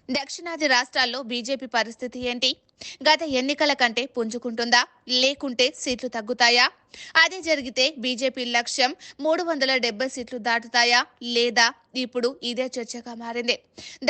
దక్షిణాది రాష్ట్రాల్లో బీజేపీ పరిస్థితి ఏంటి? గత ఎన్నికల కంటే పుంజుకుంటుందా? లేకుంటే సీట్లు తగ్గుతాయా? అదే జరిగితే బీజేపీ లక్ష్యం 370 సీట్లు దాటుతాయా? లేదా? ఇప్పుడు ఇదే చర్చగా మారింది.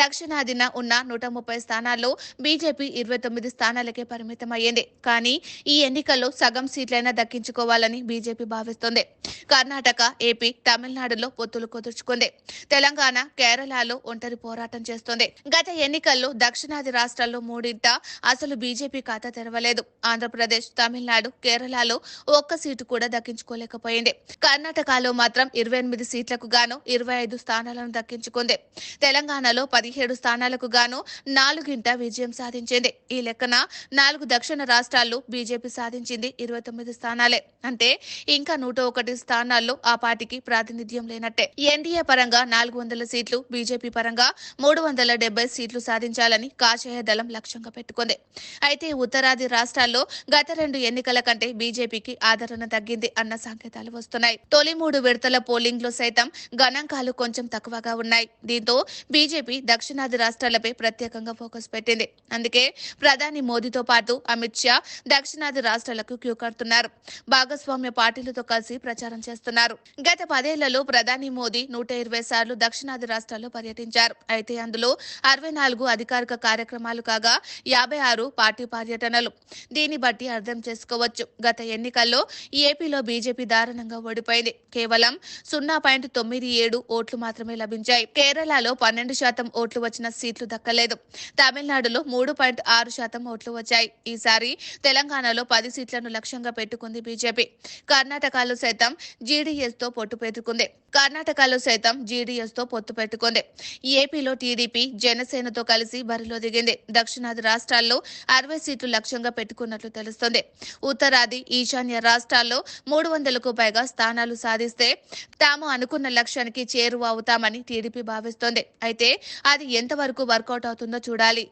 దక్షిణాదిన ఉన్న 130 స్థానాల్లో బీజేపీ 29 స్థానాలకే పరిమితమయ్యింది. కానీ ఈ ఎన్నికల్లో సగం సీట్లైనా దక్కించుకోవాలని బీజేపీ భావిస్తోంది. కర్ణాటక, ఏపీ, తమిళనాడులో పొత్తులు కుదుర్చుకుంది. తెలంగాణ, కేరళలో ఒంటరి పోరాటం చేస్తోంది. గత ఎన్నికల్లో దక్షిణాది రాష్ట్రాల్లో మూడింట అసలు బీజేపీ ఖాతా తెరవలేదు. ఆంధ్రప్రదేశ్, తమిళనాడు, కేరళలో ఒక్క సీటు కూడా దక్కించుకోలేకపోయింది. కర్ణాటకలో మాత్రం 28 సీట్లకు గాను 25 స్థానాలను దక్కించుకుంది. తెలంగాణలో 17 స్థానాలకు గాను 4ంట విజయం సాధించింది. ఈ లెక్కన 4 దక్షిణ రాష్ట్రాల్లో బీజేపీ సాధించింది 29 స్థానాలే. అంటే ఇంకా 101 స్థానాల్లో ఆ పార్టీకి ప్రాతినిధ్యం లేనట్టే. ఎన్డీఏ పరంగా 400 సీట్లు, బీజేపీ పరంగా 370 సీట్లు సాధించాలని కాషాయ దళం లక్ష్యంగా పెట్టుకుంది. అయితే ఉత్తరాది రాష్ట్రాల్లో గత 2 ఎన్నికల కంటే బీజేపీకి ఆదరణ తగ్గింది అన్న సంకేతాలు వస్తున్నాయి. తొలి 3 విడతల పోలింగ్ లో సైతం గణాంకాలు కొంచెం తక్కువగా ఉన్నాయి. దీంతో బీజేపీ దక్షిణాది రాష్ట్రాలపై ప్రత్యేకంగా ఫోకస్ పెట్టింది. అందుకే ప్రధాని మోదీతో పాటు అమిత్ షా దక్షిణాది రాష్ట్రాలకు క్యూ కడుతున్నారు. భాగస్వామ్య పార్టీలతో కలిసి ప్రచారం చేస్తున్నారు. గత 10 ఏళ్లలో ప్రధాని మోదీ 120 సార్లు దక్షిణాది రాష్ట్రాల్లో పర్యటించారు. అయితే అందులో 64 అధికారిక కార్యక్రమాలు కాగా 56 పార్టీ పర్యటనలు. దీన్ని బట్టి అర్థం చేసుకోవచ్చు. గత ఎన్నికల్లో ఏపీలో బీజేపీ దారుణంగా ఓడిపోయింది. కేవలం 0.97 ఓట్లు మాత్రమే లభించాయి. కేరళలో 12% ఓట్లు వచ్చిన సీట్లు దక్కలేదు. తమిళనాడులో 3.6% ఓట్లు వచ్చాయి. ఈసారి తెలంగాణలో 10 సీట్లను లక్ష్యంగా పెట్టుకుంది బీజేపీ. కర్ణాటకలో సైతం జీడీఎస్ తో పొత్తు పెట్టుకుంది. ఏపీలో టీడీపీ, జనసేనతో కలిసి బరిలో దిగింది. దక్షిణాది రాష్ట్రాల్లో 60 సీట్లు లక్ష్యంగా పెట్టుకున్నట్లు తెలుస్తోంది. ఉత్తరాది, ఈశాన్య రాష్ట్రాల్లో 300కు పైగా స్థానాలు సాధిస్తే తాము అనుకున్న లక్ష్యానికి చేరువ అవుతామని టీడీపీ భావిస్తోంది. అయితే అది ఎంతవరకు వర్కౌట్ అవుతుందో చూడాలి.